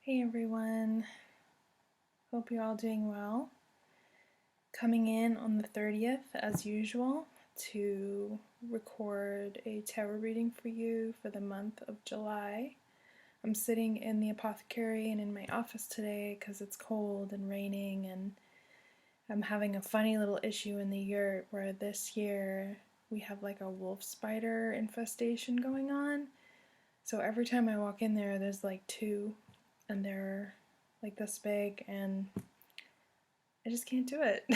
Hey everyone, hope you're all doing well. Coming in on the 30th, as usual, to record a tarot reading for you for the month of July. I'm sitting in the apothecary and in my office today because it's cold and raining, and I'm having a funny little issue in the yurt where this year we have like a wolf spider infestation going on. So every time I walk in there, there's like two, and they're like this big, and I just can't do it.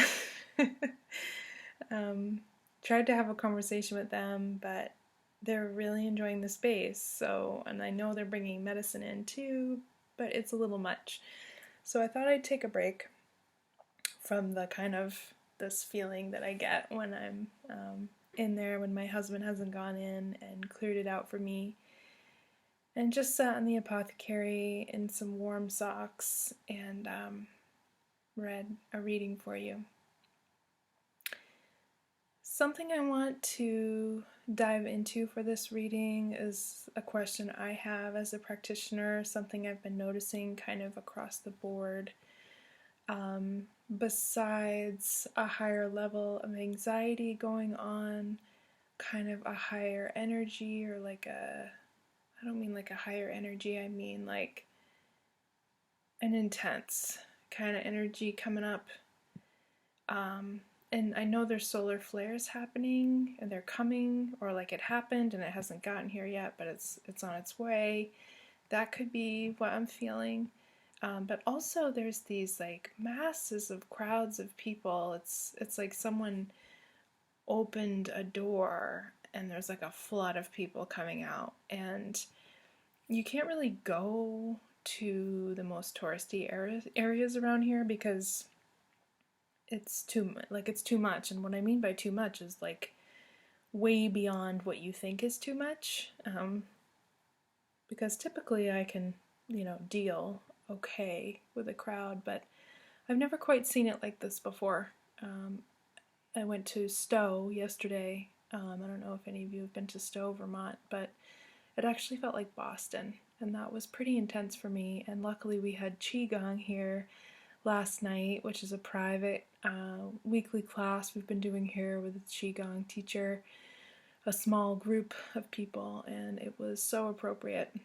um, Tried to have a conversation with them, but they're really enjoying the space. So, and I know they're bringing medicine in too, but it's a little much. So I thought I'd take a break from the kind of this feeling that I get when I'm in there when my husband hasn't gone in and cleared it out for me, and just sat in the apothecary in some warm socks and read a reading for you. Something I want to dive into for this reading is a question I have as a practitioner, something I've been noticing kind of across the board. Besides a higher level of anxiety going on, kind of a higher energy, or I don't mean like a higher energy, I mean like an intense kind of energy coming up. And I know there's solar flares happening, and they're coming, or like it happened and it hasn't gotten here yet, but it's on its way. That could be what I'm feeling. But also there's these like masses of crowds of people. It's like someone opened a door and there's like a flood of people coming out, and you can't really go to the most touristy areas around here because it's too much. And what I mean by too much is like way beyond what you think is too much, because typically I can deal okay with a crowd, but I've never quite seen it like this before. I went to Stowe yesterday. I don't know if any of you have been to Stowe, Vermont, but it actually felt like Boston, and that was pretty intense for me. And luckily we had Qigong here last night, which is a private weekly class we've been doing here with a Qigong teacher, a small group of people, and it was so appropriate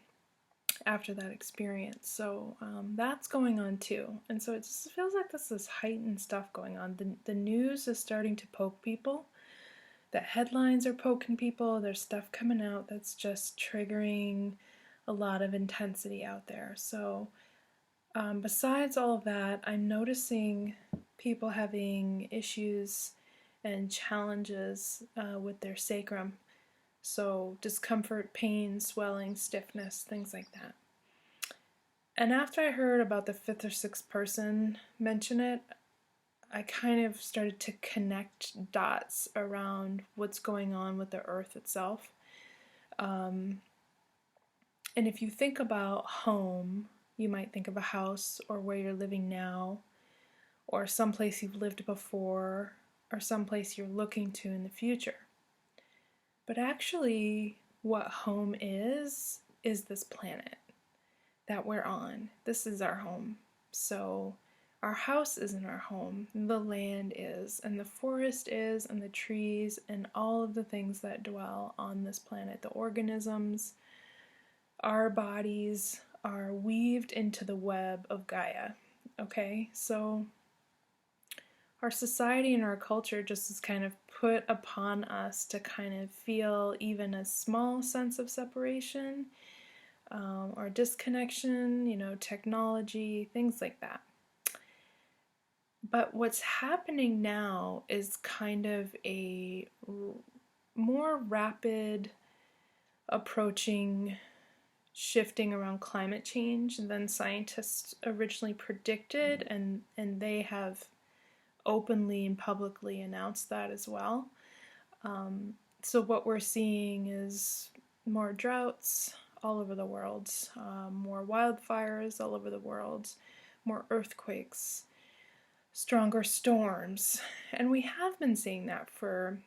after that experience. So that's going on too. And so it just feels like this heightened stuff going on. The news is starting to poke people. The headlines are poking people. There's stuff coming out that's just triggering a lot of intensity out there. So besides all of that, I'm noticing people having issues and challenges with their sacrum. So discomfort, pain, swelling, stiffness, things like that. And after I heard about the fifth or sixth person mention it, I kind of started to connect dots around what's going on with the earth itself. And if you think about home, you might think of a house or where you're living now, or someplace you've lived before, or someplace you're looking to in the future. But actually, what home is this planet that we're on. This is our home. So our house isn't our home. The land is, and the forest is, and the trees, and all of the things that dwell on this planet. The organisms, our bodies are weaved into the web of Gaia. Okay, so our society and our culture just is kind of put upon us to kind of feel even a small sense of separation or disconnection, technology, things like that. But what's happening now is kind of a more rapid approaching shifting around climate change than scientists originally predicted, and they have openly and publicly announced that as well. So what we're seeing is more droughts all over the world, more wildfires all over the world, more earthquakes, stronger storms. And we have been seeing that for,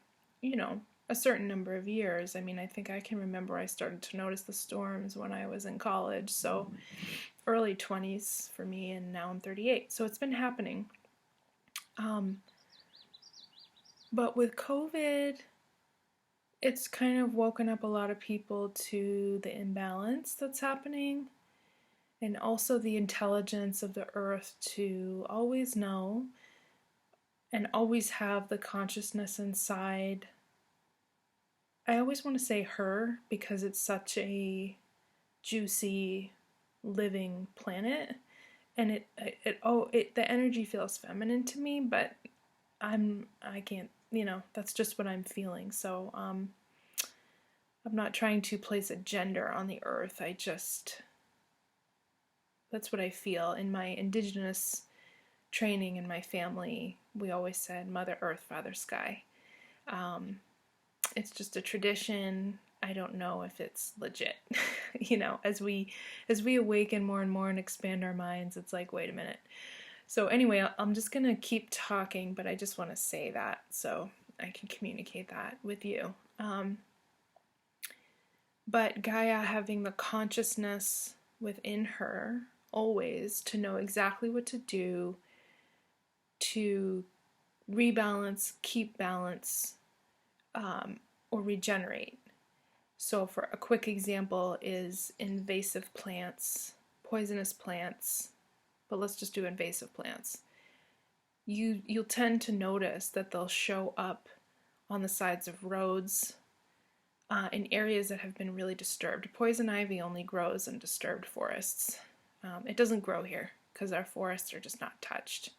a certain number of years. I mean, I think I can remember I started to notice the storms when I was in college. So early 20s for me, and now I'm 38. So it's been happening. But with COVID, it's kind of woken up a lot of people to the imbalance that's happening, and also the intelligence of the earth to always know and always have the consciousness inside. I always want to say her because it's such a juicy, living planet, and the energy feels feminine to me, but I can't, that's just what I'm feeling. So I'm not trying to place a gender on the earth. That's what I feel. In my indigenous training in my family, we always said Mother Earth, Father Sky. It's just a tradition. I don't know if it's legit. As we awaken more and more and expand our minds, it's like, wait a minute. So anyway, I'm just going to keep talking, but I just want to say that so I can communicate that with you. But Gaia having the consciousness within her always to know exactly what to do to rebalance, keep balance, or regenerate. So for a quick example is invasive plants, poisonous plants, but let's just do invasive plants. You'll tend to notice that they'll show up on the sides of roads in areas that have been really disturbed. Poison ivy only grows in disturbed forests. It doesn't grow here because our forests are just not touched.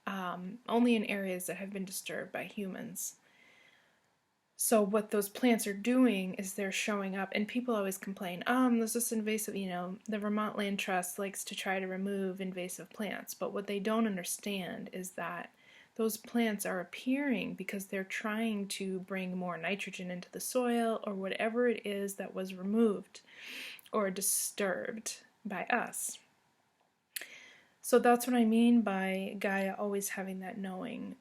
Only in areas that have been disturbed by humans. So what those plants are doing is they're showing up, and people always complain, there's this invasive, the Vermont Land Trust likes to try to remove invasive plants, but what they don't understand is that those plants are appearing because they're trying to bring more nitrogen into the soil or whatever it is that was removed or disturbed by us. So that's what I mean by Gaia always having that knowing.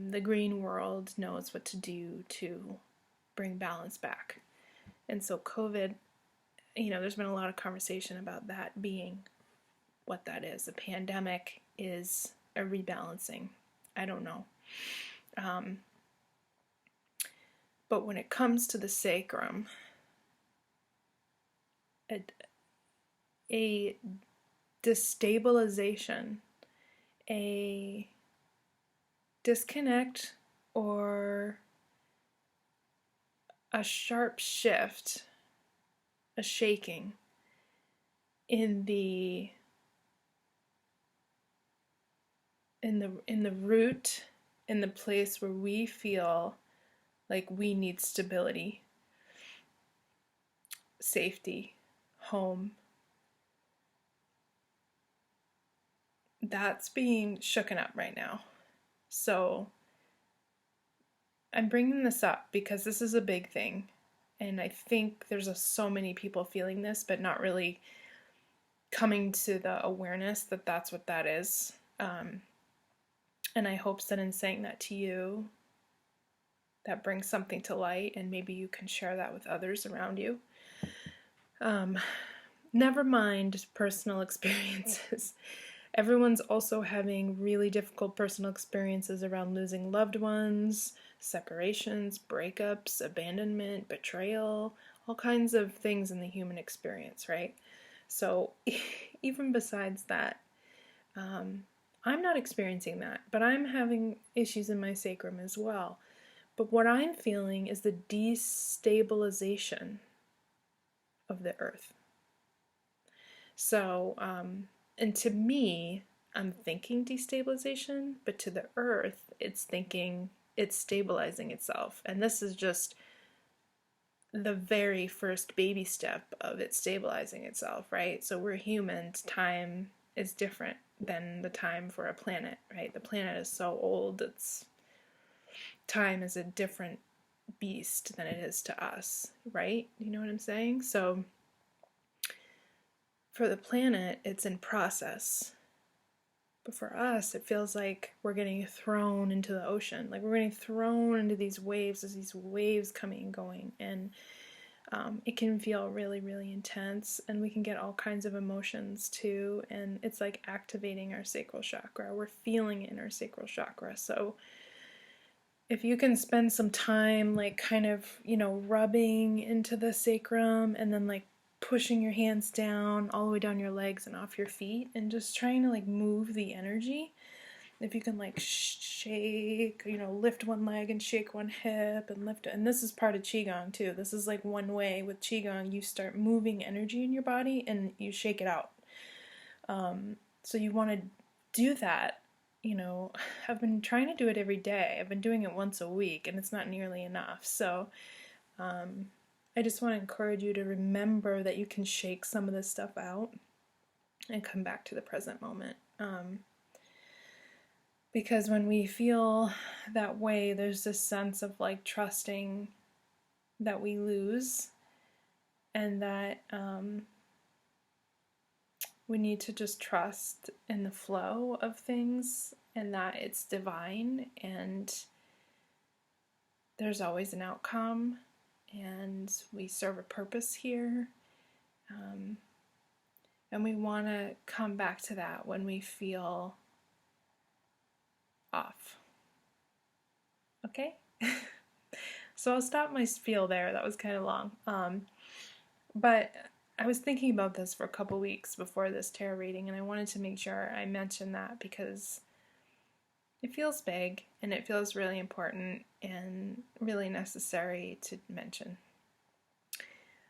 The green world knows what to do to bring balance back. And so COVID, there's been a lot of conversation about that being what that is. The pandemic is a rebalancing. I don't know. But when it comes to the sacrum, a destabilization, a disconnect, or a sharp shift, a shaking in the root, in the place where we feel like we need stability, safety, home. That's being shooken up right now. So I'm bringing this up because this is a big thing, and I think there's so many people feeling this but not really coming to the awareness that that's what that is. And I hope that in saying that to you, that brings something to light, and maybe you can share that with others around you. Never mind personal experiences. Everyone's also having really difficult personal experiences around losing loved ones, separations, breakups, abandonment, betrayal, all kinds of things in the human experience, right? So even besides that, I'm not experiencing that, but I'm having issues in my sacrum as well. But what I'm feeling is the destabilization of the earth. So, and to me, I'm thinking destabilization, but to the earth, it's thinking it's stabilizing itself. And this is just the very first baby step of it stabilizing itself, right? So we're humans, time is different than the time for a planet, right? The planet is so old, time is a different beast than it is to us, right? You know what I'm saying? So for the planet, it's in process. But for us, it feels like we're getting thrown into the ocean. Like we're getting thrown into these waves. There's these waves coming and going. And It can feel really, really intense, and we can get all kinds of emotions too, and it's like activating our sacral chakra. We're feeling it in our sacral chakra. So if you can spend some time like kind of, rubbing into the sacrum and then like pushing your hands down all the way down your legs and off your feet and just trying to like move the energy. If you can like shake, lift one leg and shake one hip and lift it. And this is part of Qigong too. This is like one way with Qigong, you start moving energy in your body and you shake it out. So you want to do that. I've been trying to do it every day. I've been doing it once a week and it's not nearly enough. So I just want to encourage you to remember that you can shake some of this stuff out and come back to the present moment. Because when we feel that way, there's this sense of like trusting that we lose, and that we need to just trust in the flow of things and that it's divine and there's always an outcome and we serve a purpose here. And we want to come back to that when we feel off. Okay? So I'll stop my spiel there. That was kind of long. But I was thinking about this for a couple weeks before this tarot reading, and I wanted to make sure I mentioned that because it feels big and it feels really important and really necessary to mention.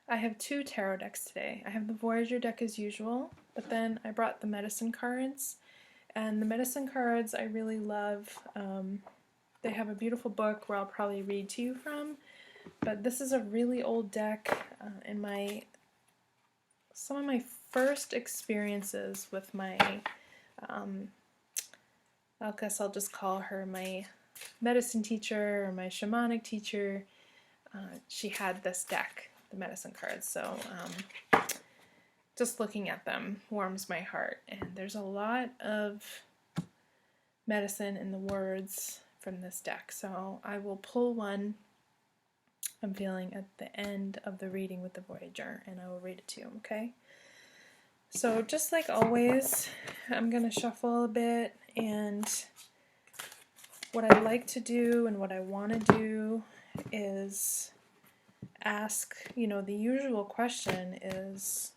I have 2 tarot decks today. I have the Voyager deck as usual, but then I brought the medicine cards. And the medicine cards I really love. They have a beautiful book where I'll probably read to you from. But this is a really old deck. Some of my first experiences with my, I guess I'll just call her my medicine teacher or my shamanic teacher. She had this deck, the medicine cards. So just looking at them warms my heart. And there's a lot of medicine in the words from this deck. So I will pull one I'm feeling at the end of the reading with the Voyager, and I will read it to you, okay? So just like always, I'm going to shuffle a bit, and what I like to do and what I want to do is ask, the usual question is,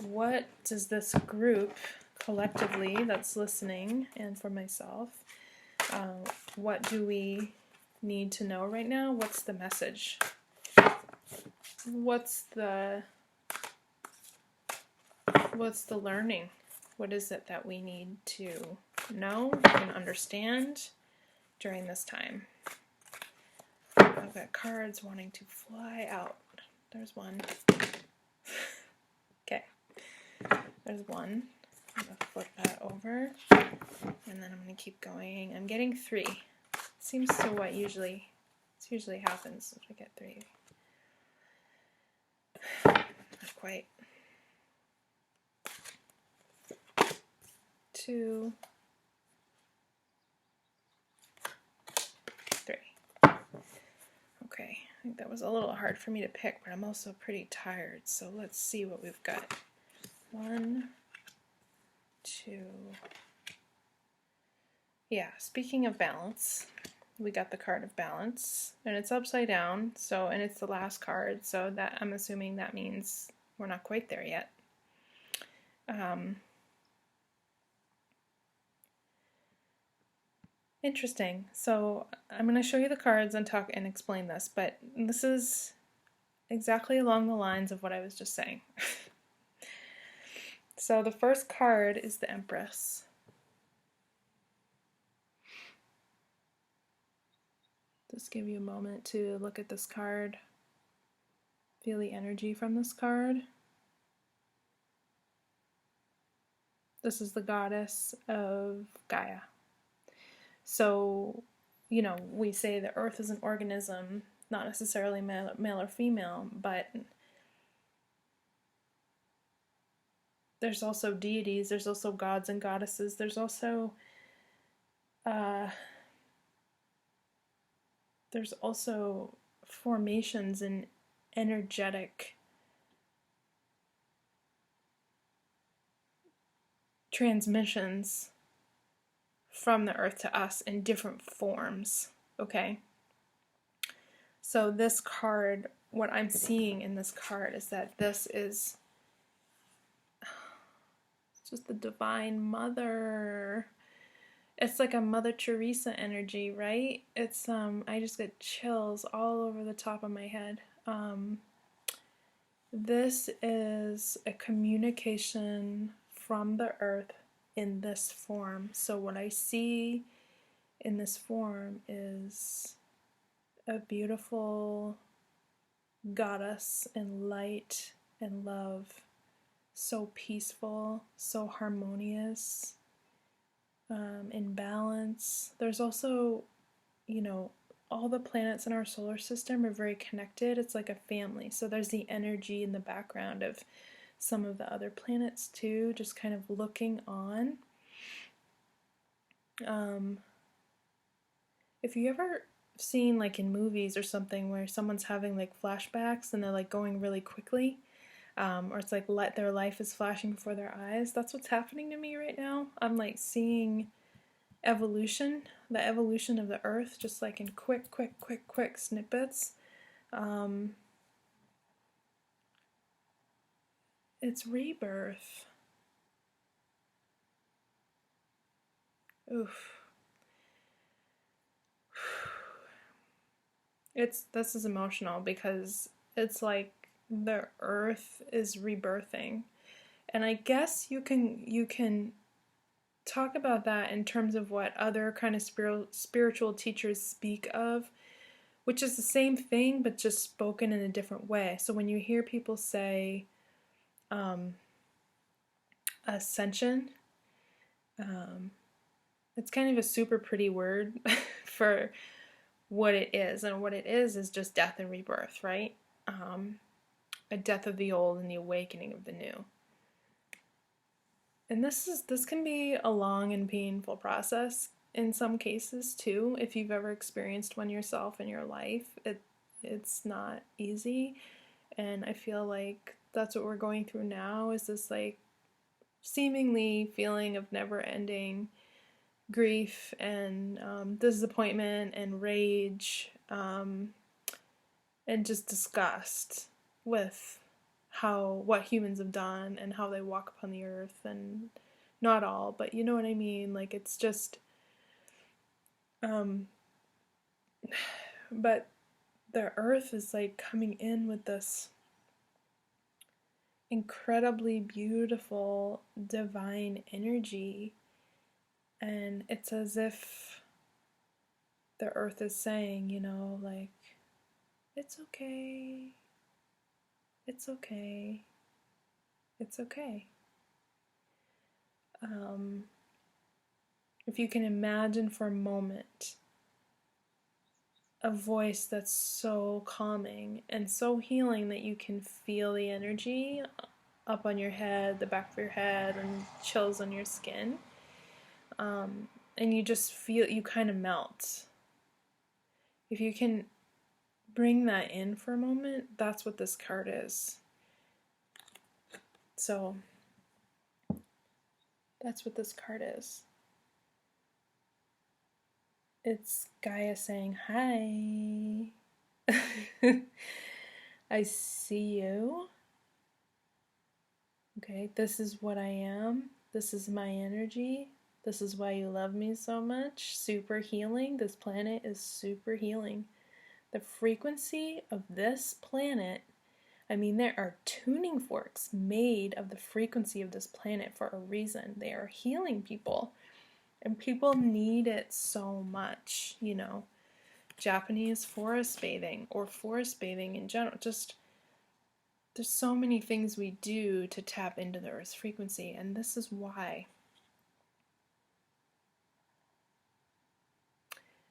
what does this group collectively that's listening, and for myself, what do we need to know right now? What's the message? What's the learning? What is it that we need to know and understand during this time? I've got cards wanting to fly out. There's one. Okay. There's one. I'm going to flip that over. And then I'm going to keep going. I'm getting 3. Seems to what usually happens if I get 3. Not quite. 2, 3. Okay, I think that was a little hard for me to pick, but I'm also pretty tired, so let's see what we've got. 1, 2. Yeah, speaking of balance, we got the card of balance, and it's upside down, and it's the last card, so that I'm assuming that means we're not quite there yet. Interesting. So I'm going to show you the cards and talk and explain this, but this is exactly along the lines of what I was just saying. So the first card is the Empress. Just give you a moment to look at this card. Feel the energy from this card. This is the goddess of Gaia. So, we say the earth is an organism, not necessarily male or female, but there's also deities, there's also gods and goddesses, there's also formations and energetic transmissions from the earth to us in different forms, okay? So this card, what I'm seeing in this card is that this is just the Divine Mother. It's like a Mother Teresa energy, right? It's I just get chills all over the top of my head. This is a communication from the earth in this form. So what I see in this form is a beautiful goddess in light and love, so peaceful, so harmonious, in balance. There's also, you know, all the planets in our solar system are very connected. It's like a family. So there's the energy in the background of some of the other planets too, just kind of looking on. If you ever seen like in movies or something where someone's having like flashbacks and they're like going really quickly, or it's like their life is flashing before their eyes, that's what's happening to me right now. I'm like seeing evolution, the evolution of the earth, just like in quick snippets. It's rebirth. Oof. This is emotional because it's like the earth is rebirthing. And I guess you can talk about that in terms of what other kind of spiritual teachers speak of, which is the same thing but just spoken in a different way. So when you hear people say ascension, it's kind of a super pretty word for what it is, and what it is just death and rebirth, right? A death of the old and the awakening of the new. And this can be a long and painful process in some cases too. If you've ever experienced one yourself in your life, it's not easy. And I feel like that's what we're going through now, is this like seemingly feeling of never-ending grief and disappointment and rage, and just disgust with what humans have done and how they walk upon the earth. And not all, but you know what I mean, like it's just but the earth is like coming in with this incredibly beautiful divine energy, and it's as if the earth is saying, you know, like, it's okay, it's okay, it's okay. If you can imagine for a moment a voice that's so calming and so healing that you can feel the energy up on your head, the back of your head, and chills on your skin, and you just feel, you kind of melt. If you can bring that in for a moment, that's what this card is. So that's what this card is. It's Gaia saying, hi. I see you. Okay, this is what I am. This is my energy. This is why you love me so much. Super healing. This planet is super healing. The frequency of this planet, I mean, there are tuning forks made of the frequency of this planet for a reason. They are healing people. And people need it so much, you know. Japanese forest bathing, or forest bathing in general. Just, there's so many things we do to tap into the Earth's frequency, and this is why.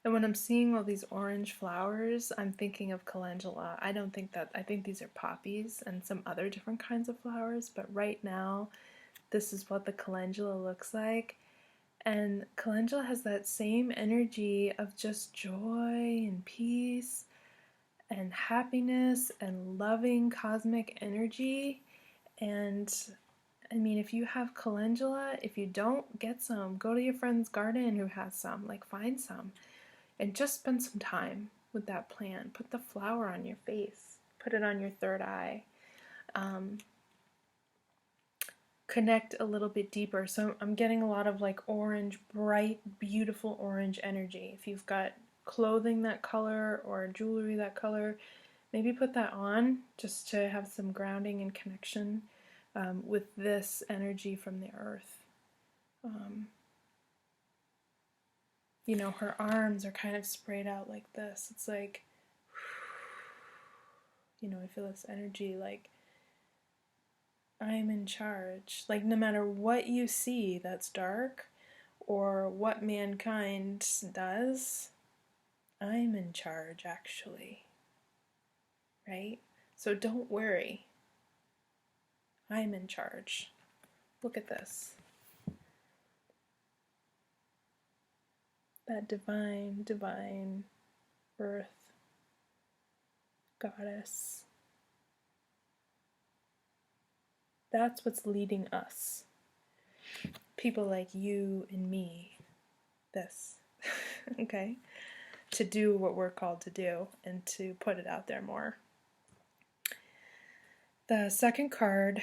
And when I'm seeing all these orange flowers, I'm thinking of calendula. I think these are poppies and some other different kinds of flowers, but right now, this is what the calendula looks like. And calendula has that same energy of just joy and peace and happiness and loving cosmic energy. And I mean, if you have calendula, if you don't, get some. Go to your friend's garden who has some, like find some, and just spend some time with that plant. Put the flower on your face, put it on your third eye. Um, Connect a little bit deeper. So I'm getting a lot of like orange, bright, beautiful orange energy. If you've got clothing that color or jewelry that color, maybe put that on just to have some grounding and connection with this energy from the earth. Um, you know, her arms are kind of sprayed out like this. It's like, you know, I feel this energy like I'm in charge. Like, no matter what you see that's dark or what mankind does, I'm in charge actually. Right? So don't worry. I'm in charge. Look at this. That divine earth goddess. That's what's leading us. People like you and me. This. Okay? To do what we're called to do and to put it out there more. The second card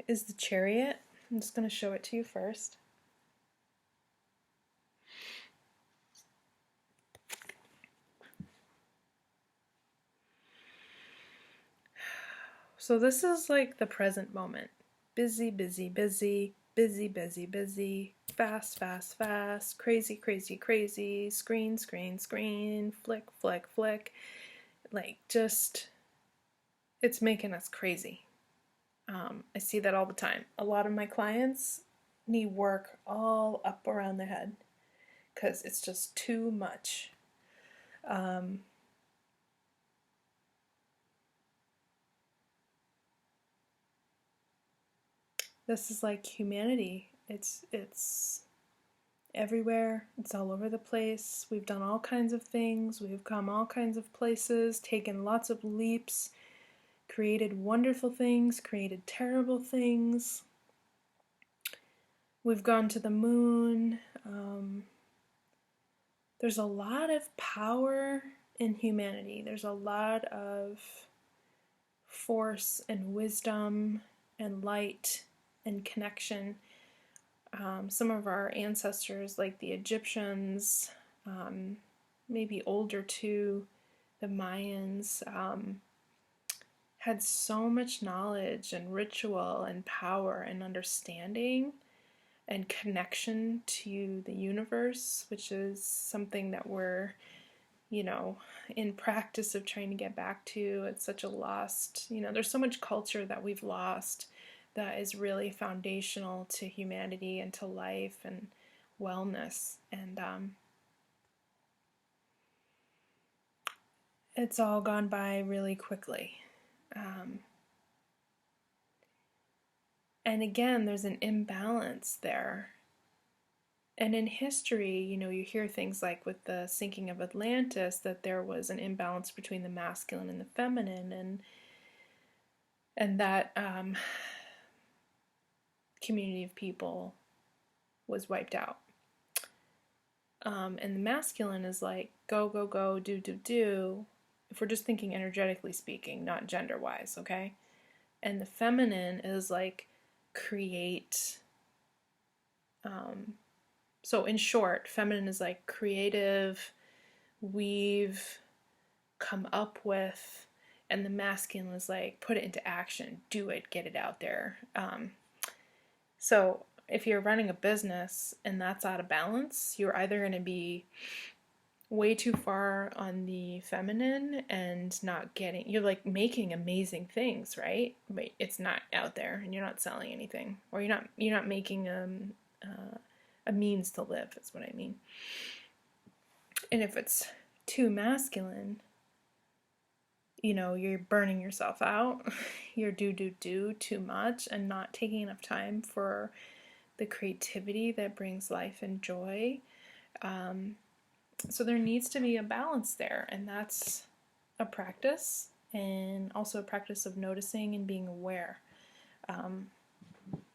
is the Chariot. I'm just going to show it to you first. So this is like the present moment. Busy, busy, busy, busy, busy, busy, fast, fast, fast, crazy, crazy, crazy, screen, screen, screen, flick, flick, flick. Like just, it's making us crazy. I see that all the time. A lot of my clients need work all up around their head because it's just too much. This is like humanity. It's everywhere. It's all over the place. We've done all kinds of things. We've come all kinds of places, taken lots of leaps, created wonderful things, created terrible things. We've gone to the moon. There's a lot of power in humanity. There's a lot of force and wisdom and light and connection. Some of our ancestors, like the Egyptians, maybe older too, the Mayans, had so much knowledge and ritual and power and understanding and connection to the universe, which is something that we're, you know, in practice of trying to get back to. It's such a lost, you know, there's so much culture that we've lost that is really foundational to humanity and to life and wellness. And it's all gone by really quickly. And again, there's an imbalance there. And in history, you know, you hear things like with the sinking of Atlantis that there was an imbalance between the masculine and the feminine, and that community of people was wiped out. And the masculine is like go, go, go, do, do, do. If we're just thinking energetically speaking, not gender-wise, okay? And the feminine is like create. So in short, feminine is like creative, weave, come up with, and the masculine is like put it into action, do it, get it out there. So if you're running a business and that's out of balance, you're either going to be way too far on the feminine and not getting, you're like making amazing things, right? But it's not out there and you're not selling anything, or you're not making a means to live, is what I mean. And if it's too masculine, you know, you're burning yourself out. You're do too much and not taking enough time for the creativity that brings life and joy. So there needs to be a balance there, and that's a practice, and also a practice of noticing and being aware.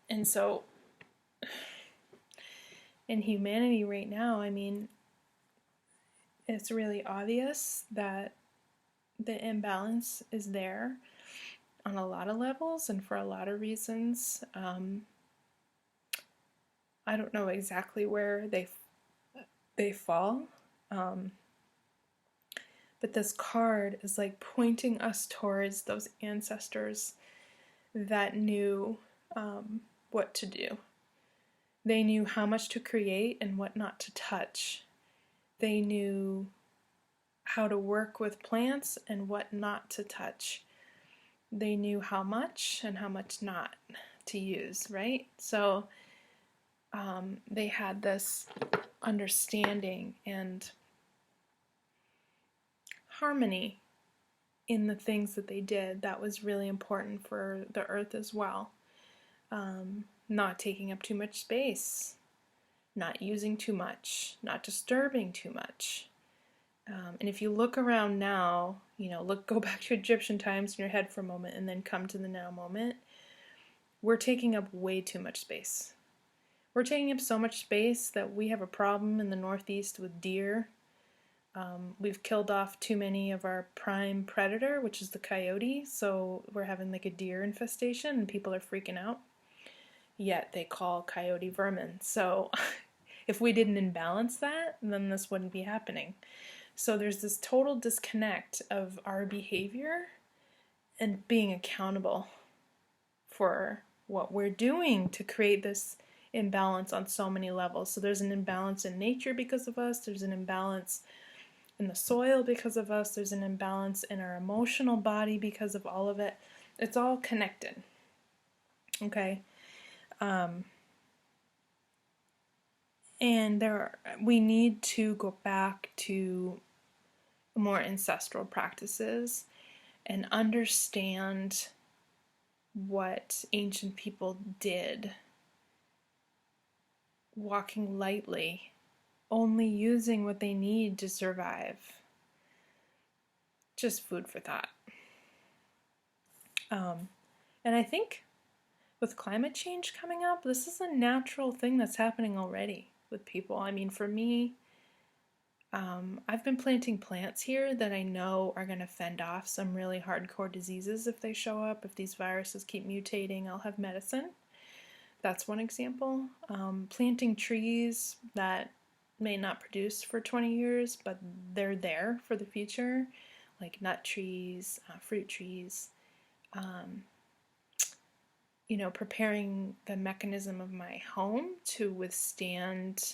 And so in humanity right now, I mean, it's really obvious that the imbalance is there on a lot of levels and for a lot of reasons. I don't know exactly where they fall, but this card is like pointing us towards those ancestors that knew what to do. They knew how much to create and what not to touch. They knew how to work with plants and what not to touch. They knew how much and how much not to use, right? So they had this understanding and harmony in the things that they did that was really important for the earth as well. Not taking up too much space, not using too much, not disturbing too much. And if you look around now, go back to Egyptian times in your head for a moment and then come to the now moment, we're taking up way too much space. We're taking up so much space that we have a problem in the Northeast with deer. We've killed off too many of our prime predator, which is the coyote, so we're having like a deer infestation and people are freaking out. Yet they call coyote vermin. So if we didn't imbalance that, then this wouldn't be happening. So there's this total disconnect of our behavior and being accountable for what we're doing to create this imbalance on so many levels. So there's an imbalance in nature because of us, there's an imbalance in the soil because of us, there's an imbalance in our emotional body because of all of it. It's all connected. Okay? And we need to go back to more ancestral practices and understand what ancient people did, walking lightly, only using what they need to survive. Just food for thought. And I think with climate change coming up, this is a natural thing that's happening already with people. I mean, for me, I've been planting plants here that I know are going to fend off some really hardcore diseases if they show up. If these viruses keep mutating, I'll have medicine. That's one example. Planting trees that may not produce for 20 years, but they're there for the future, like nut trees, fruit trees. Preparing the mechanism of my home to withstand,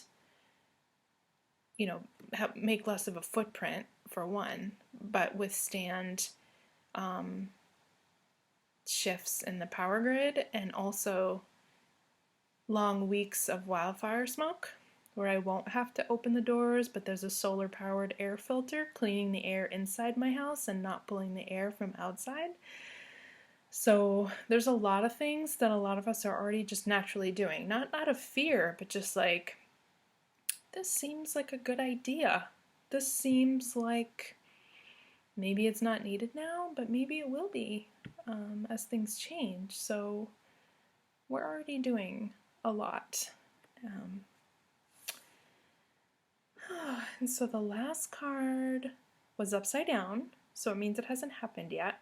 make less of a footprint for one, but withstand shifts in the power grid and also long weeks of wildfire smoke where I won't have to open the doors, but there's a solar powered air filter cleaning the air inside my house and not pulling the air from outside. So there's a lot of things that a lot of us are already just naturally doing, not out of fear, but just like, this seems like a good idea. This seems like maybe it's not needed now, but maybe it will be as things change. So we're already doing a lot. And so the last card was upside down, so it means it hasn't happened yet.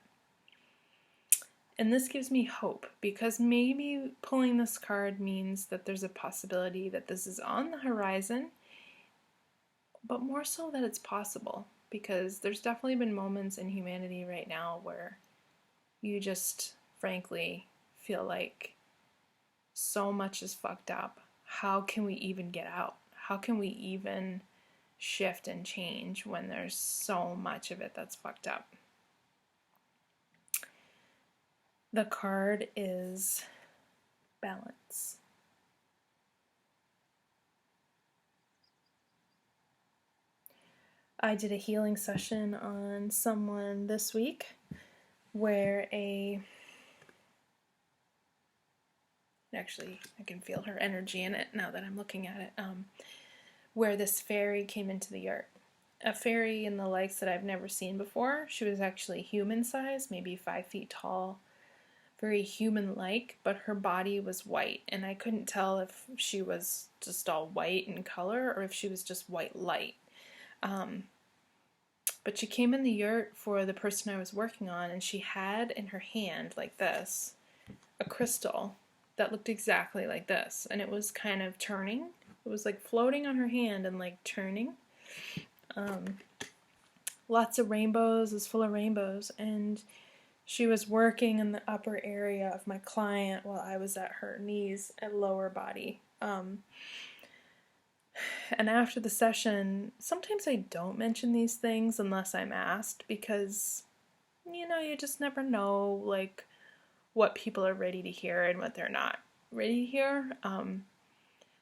And this gives me hope, because maybe pulling this card means that there's a possibility that this is on the horizon, but more so that it's possible, because there's definitely been moments in humanity right now where you just frankly feel like so much is fucked up. How can we even get out? How can we even shift and change when there's so much of it that's fucked up? The card is balance. I did a healing session on someone this week where actually I can feel her energy in it now that I'm looking at it, where this fairy came into the yurt. a fairy in the likes that I've never seen before. She was actually human size, maybe 5 feet tall, very human-like, but her body was white, and I couldn't tell if she was just all white in color or if she was just white light. But she came in the yurt for the person I was working on, and she had in her hand, like this, a crystal that looked exactly like this, and it was kind of turning. It was like floating on her hand and like turning. Lots of rainbows, it was full of rainbows, and she was working in the upper area of my client while I was at her knees and lower body. And after the session, sometimes I don't mention these things unless I'm asked, because, you know, you just never know, like, what people are ready to hear and what they're not ready to hear.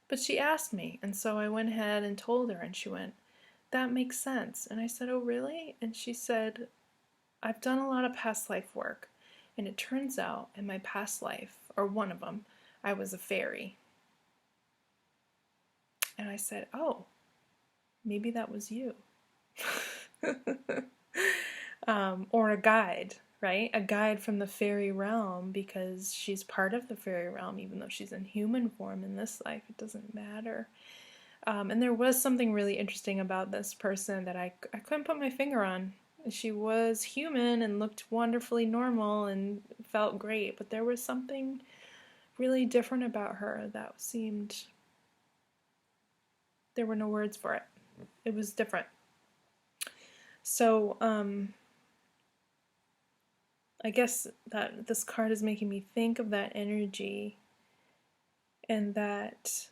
But she asked me, and so I went ahead and told her, and she went, "That makes sense." And I said, "Oh, really?" And she said, "I've done a lot of past life work, and it turns out in my past life, or one of them, I was a fairy." And I said, "Oh, maybe that was you." Or a guide, right? A guide from the fairy realm, because she's part of the fairy realm, even though she's in human form in this life. It doesn't matter. And there was something really interesting about this person that I couldn't put my finger on. She was human and looked wonderfully normal and felt great, but there was something really different about her that seemed, there were no words for it. It was different. So, I guess that this card is making me think of that energy, and that,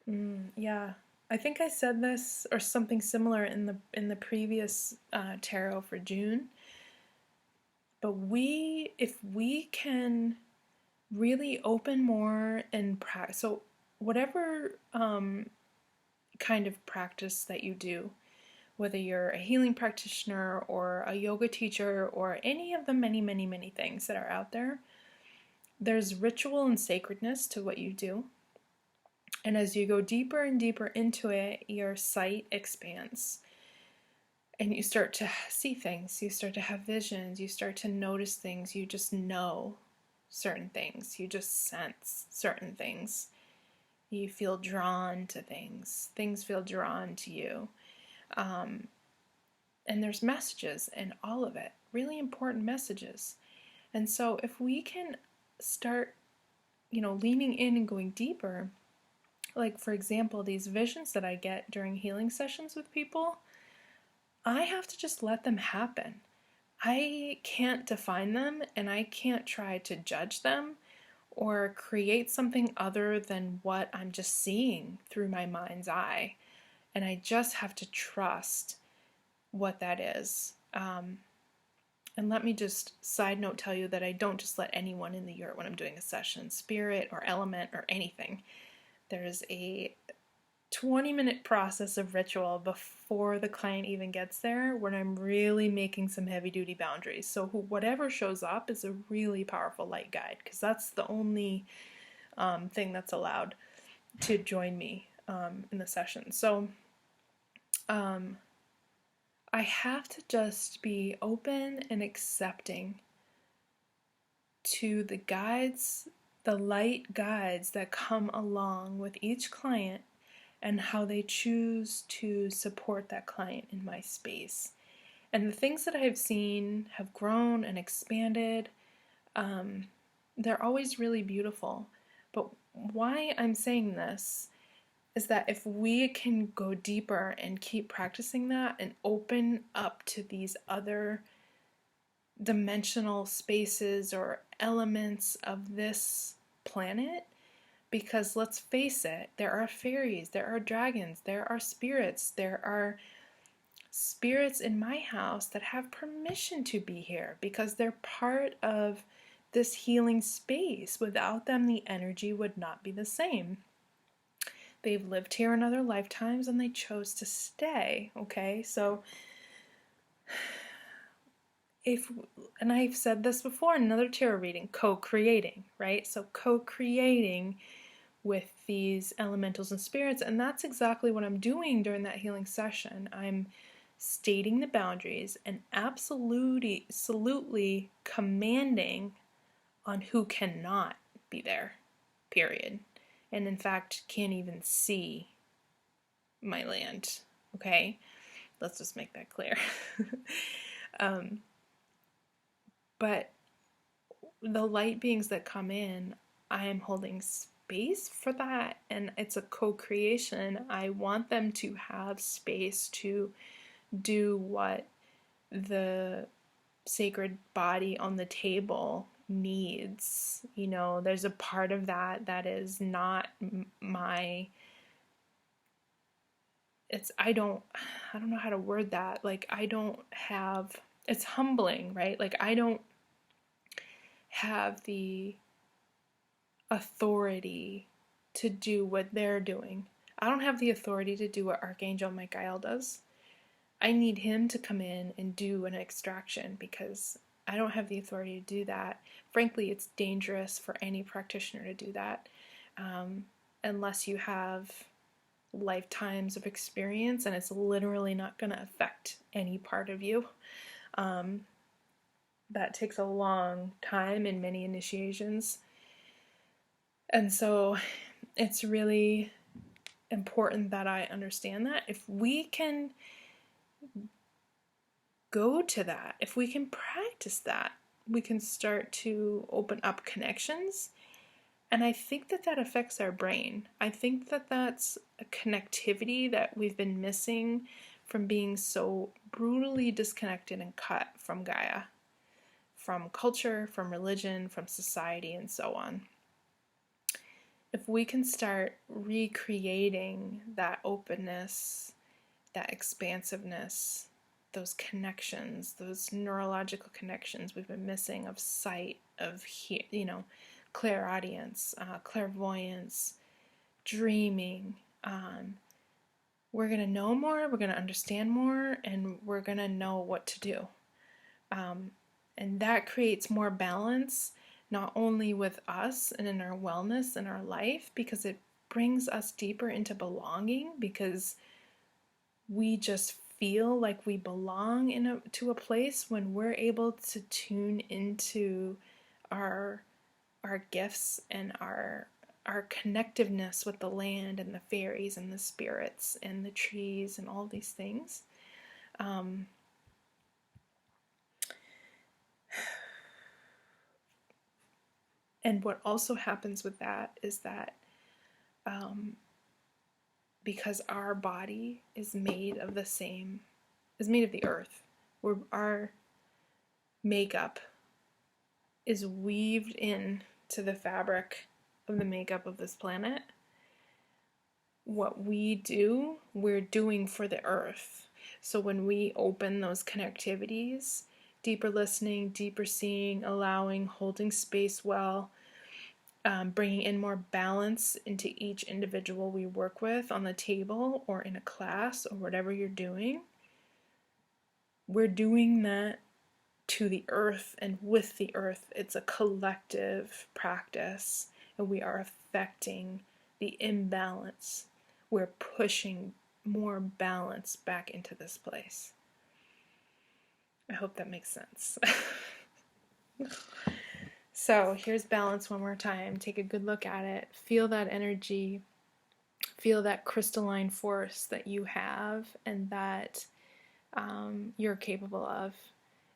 yeah, I think I said this or something similar in the previous tarot for June. But if we can really open more and practice, so whatever kind of practice that you do, whether you're a healing practitioner or a yoga teacher or any of the many, many, many things that are out there, there's ritual and sacredness to what you do. And as you go deeper and deeper into it, your sight expands. And you start to see things, you start to have visions, you start to notice things, you just know certain things, you just sense certain things. You feel drawn to things, things feel drawn to you. And there's messages in all of it, really important messages. And so if we can start, leaning in and going deeper, like for example, these visions that I get during healing sessions with people, I have to just let them happen. I can't define them, and I can't try to judge them or create something other than what I'm just seeing through my mind's eye. And I just have to trust what that is. And let me just side note tell you that I don't just let anyone in the yurt when I'm doing a session, spirit or element or anything. There's a 20-minute process of ritual before the client even gets there, when I'm really making some heavy-duty boundaries. So whatever shows up is a really powerful light guide, because that's the only thing that's allowed to join me in the session. So I have to just be open and accepting to the guides, the light guides that come along with each client, and how they choose to support that client in my space. And the things that I've seen have grown and expanded. They're always really beautiful. But why I'm saying this is that if we can go deeper and keep practicing that and open up to these other dimensional spaces or elements of this planet, because let's face it, there are fairies, there are dragons, there are spirits in my house that have permission to be here because they're part of this healing space. Without them, the energy would not be the same. They've lived here in other lifetimes and they chose to stay, okay? So and I've said this before in another tarot reading, co-creating, right? So co-creating with these elementals and spirits, and that's exactly what I'm doing during that healing session. I'm stating the boundaries and absolutely commanding on who cannot be there, period. And in fact, can't even see my land, okay? Let's just make that clear. But the light beings that come in, I am holding space for that, and it's a co-creation. I want them to have space to do what the sacred body on the table needs. You know, there's a part of that that is not my, it's, I don't know how to word that. Like, I don't have, it's humbling, right? Like, I don't have the authority to do what they're doing. I don't have the authority to do what Archangel Michael does. I need him to come in and do an extraction because I don't have the authority to do that. Frankly, it's dangerous for any practitioner to do that unless you have lifetimes of experience, and it's literally not going to affect any part of you. That takes a long time in many initiations. And so it's really important that I understand that. If we can go to that, if we can practice that, we can start to open up connections. And I think that that affects our brain. I think that that's a connectivity that we've been missing from being so brutally disconnected and cut from Gaia, from culture, from religion, from society, and so on. If we can start recreating that openness, that expansiveness, those connections, those neurological connections we've been missing of sight, of clairaudience, clairvoyance, dreaming, we're going to know more, we're going to understand more, and we're going to know what to do. And that creates more balance, not only with us and in our wellness and our life, because it brings us deeper into belonging, because we just feel like we belong to a place when we're able to tune into our gifts and our connectiveness with the land and the fairies and the spirits and the trees and all these things. And what also happens with that is that because our body is made of the earth, where our makeup is weaved in to the fabric of the makeup of this planet. What we do, we're doing for the earth. So when we open those connectivities, deeper listening, deeper seeing, allowing, holding space well, bringing in more balance into each individual we work with on the table or in a class or whatever you're doing, we're doing that to the earth and with the earth. It's a collective practice, and we are affecting the imbalance. We're pushing more balance back into this place. I hope that makes sense. So here's balance one more time. Take a good look at it. Feel that energy. Feel that crystalline force that you have and that you're capable of,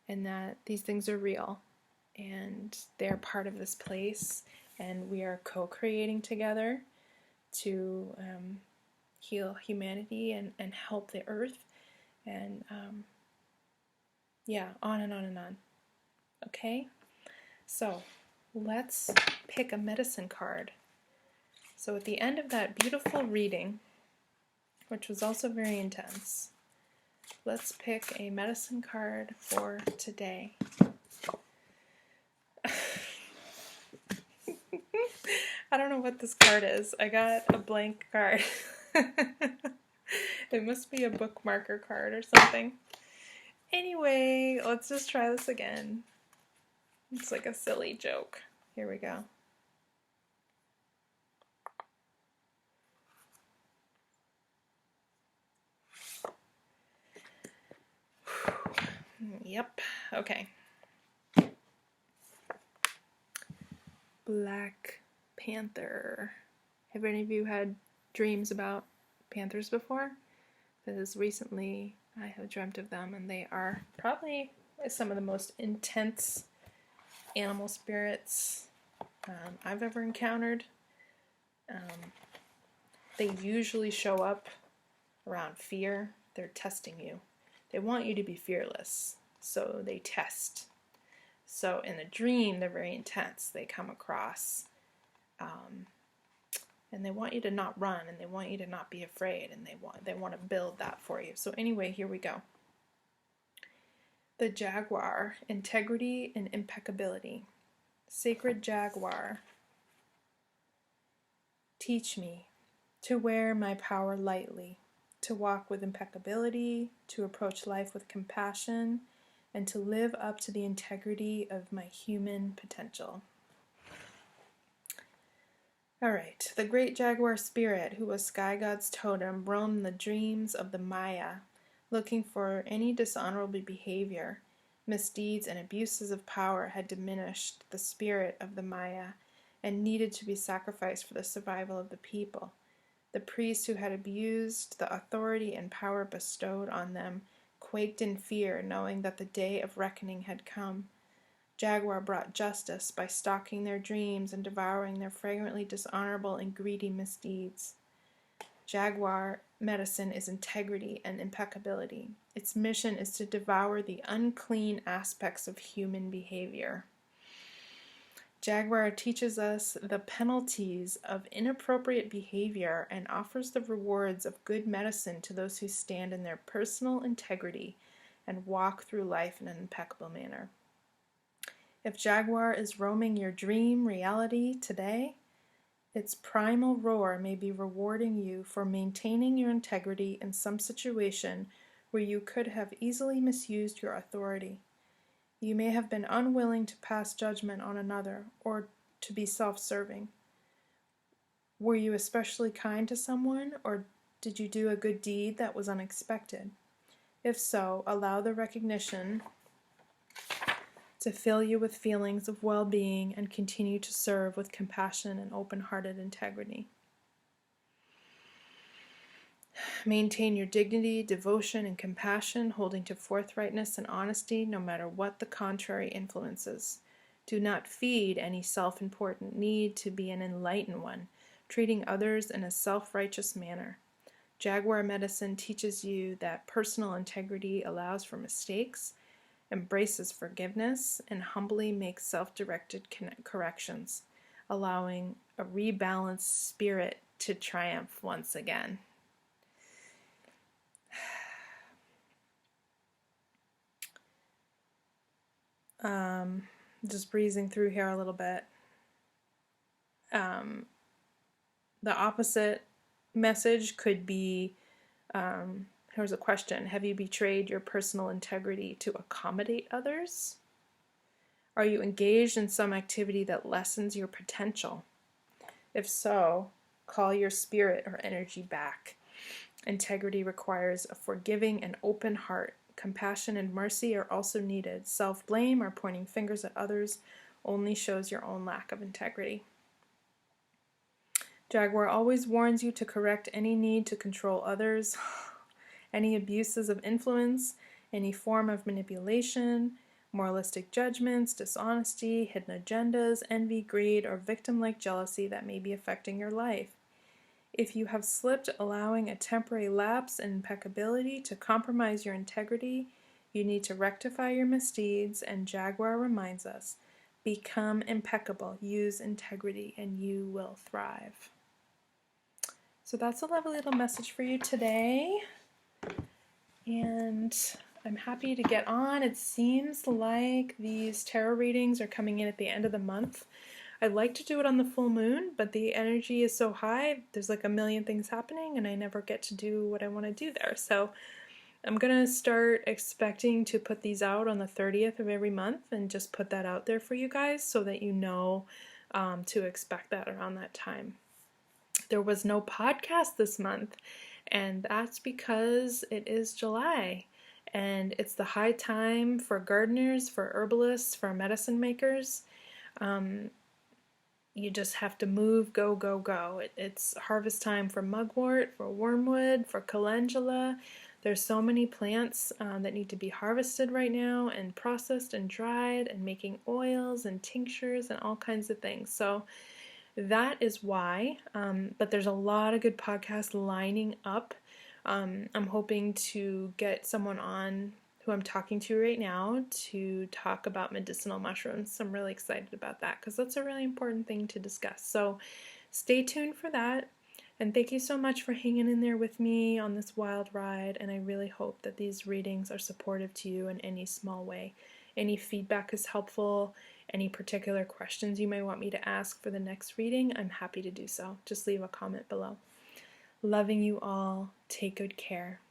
and that these things are real and they're part of this place, and we are co-creating together to heal humanity and help the earth, and on and on and on. Okay? So let's pick a medicine card. So at the end of that beautiful reading, which was also very intense, let's pick a medicine card for today. I don't know what this card is. I got a blank card. It must be a bookmarker card or something. Anyway, let's just try this again. It's like a silly joke. Here we go. Yep. Okay. Black Panther. Have any of you had dreams about panthers before? Because recently I have dreamt of them, and they are probably some of the most intense animal spirits I've ever encountered. They usually show up around fear. They're testing you. They want you to be fearless, so they test. So in a dream, they're very intense. They come across, and they want you to not run, and they want you to not be afraid, and they want to build that for you. So anyway, here we go. The jaguar, integrity and impeccability. Sacred jaguar, teach me to wear my power lightly, to walk with impeccability, to approach life with compassion, and to live up to the integrity of my human potential. All right, the great jaguar spirit, who was Sky God's totem, roamed the dreams of the Maya, looking for any dishonorable behavior. Misdeeds and abuses of power had diminished the spirit of the Maya and needed to be sacrificed for the survival of the people. The priests who had abused the authority and power bestowed on them quaked in fear, knowing that the day of reckoning had come. Jaguar brought justice by stalking their dreams and devouring their fragrantly dishonorable and greedy misdeeds. Jaguar medicine is integrity and impeccability. Its mission is to devour the unclean aspects of human behavior. Jaguar teaches us the penalties of inappropriate behavior and offers the rewards of good medicine to those who stand in their personal integrity and walk through life in an impeccable manner. If Jaguar is roaming your dream reality today, its primal roar may be rewarding you for maintaining your integrity in some situation where you could have easily misused your authority. You may have been unwilling to pass judgment on another or to be self-serving. Were you especially kind to someone, or did you do a good deed that was unexpected? If so, allow the recognition to fill you with feelings of well-being and continue to serve with compassion and open-hearted integrity. Maintain your dignity, devotion, and compassion, holding to forthrightness and honesty no matter what the contrary influences. Do not feed any self-important need to be an enlightened one, treating others in a self-righteous manner. Jaguar medicine teaches you that personal integrity allows for mistakes, embraces forgiveness, and humbly makes self-directed corrections, allowing a rebalanced spirit to triumph once again. Just breezing through here a little bit. The opposite message could be, here's a question: have you betrayed your personal integrity to accommodate others? Are you engaged in some activity that lessens your potential? If so, call your spirit or energy back. Integrity requires a forgiving and open heart. Compassion and mercy are also needed. Self-blame or pointing fingers at others only shows your own lack of integrity. Jaguar always warns you to correct any need to control others, any abuses of influence, any form of manipulation, moralistic judgments, dishonesty, hidden agendas, envy, greed, or victim-like jealousy that may be affecting your life. If you have slipped, allowing a temporary lapse in impeccability to compromise your integrity, you need to rectify your misdeeds, and Jaguar reminds us, become impeccable, use integrity, and you will thrive. So that's a lovely little message for you today, and I'm happy to get on. It seems like these tarot readings are coming in at the end of the month. I'd like to do it on the full moon, but the energy is so high, there's like a million things happening, and I never get to do what I want to do there. So I'm going to start expecting to put these out on the 30th of every month and just put that out there for you guys so that you know to expect that around that time. There was no podcast this month, and that's because it is July. and it's the high time for gardeners, for herbalists, for medicine makers. You just have to move, go, go, go. It's harvest time for mugwort, for wormwood, for calendula. There's so many plants that need to be harvested right now and processed and dried and making oils and tinctures and all kinds of things. So that is why, but there's a lot of good podcasts lining up. I'm hoping to get someone on who I'm talking to right now to talk about medicinal mushrooms. So I'm really excited about that because that's a really important thing to discuss. So stay tuned for that. And thank you so much for hanging in there with me on this wild ride. And I really hope that these readings are supportive to you in any small way. Any feedback is helpful. Any particular questions you may want me to ask for the next reading, I'm happy to do so. Just leave a comment below. Loving you all. Take good care.